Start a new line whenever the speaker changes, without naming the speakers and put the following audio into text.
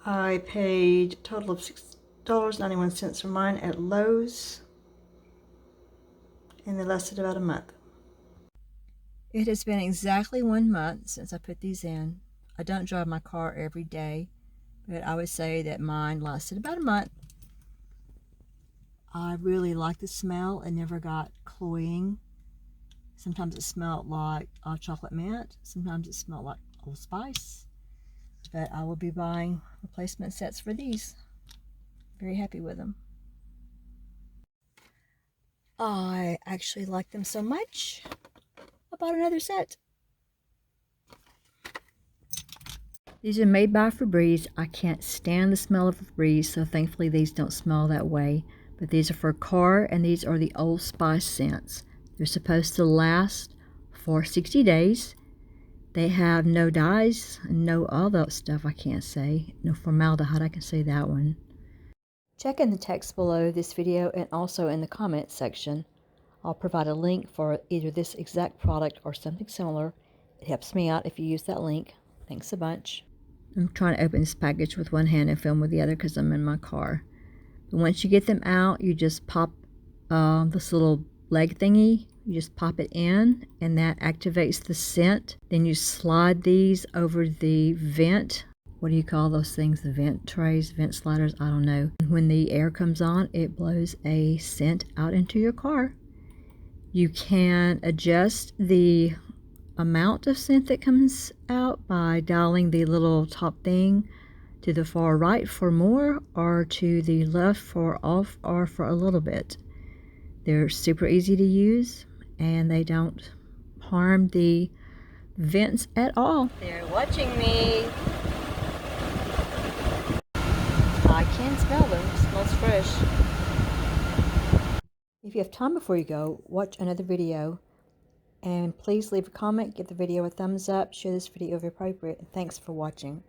I paid a total of $6.91 for mine at Lowe's, and they lasted about a month. It has been exactly 1 month since I put these in. I don't drive my car every day, but I would say that mine lasted about a month. I really like the smell. It never got cloying. Sometimes it smelled like chocolate mint. Sometimes it smelled like Old Spice. But I will be buying replacement sets for these. Very happy with them. I actually like them so much, I bought another set. These are made by Febreze. I can't stand the smell of Febreze, so thankfully these don't smell that way. But these are for car, and these are the Old Spice scents. They're supposed to last for 60 days. They have no dyes, no all that stuff I can't say. No formaldehyde, I can say that one. Check in the text below this video and also in the comments section. I'll provide a link for either this exact product or something similar. It helps me out if you use that link. Thanks a bunch. I'm trying to open this package with one hand and film with the other because I'm in my car. But once you get them out, you just pop this little leg thingy. You just pop it in, and that activates the scent. Then you slide these over the vent. What do you call those things? The vent trays, vent sliders? I don't know. When the air comes on, it blows a scent out into your car. You can adjust the amount of scent that comes out by dialing the little top thing to the far right for more, or to the left for off, or for a little bit. They're super easy to use, and they don't harm the vents at all. They're watching me. I can smell them. It smells fresh. If you have time before you go, watch another video. And please leave a comment, give the video a thumbs up, share this video if appropriate, and thanks for watching.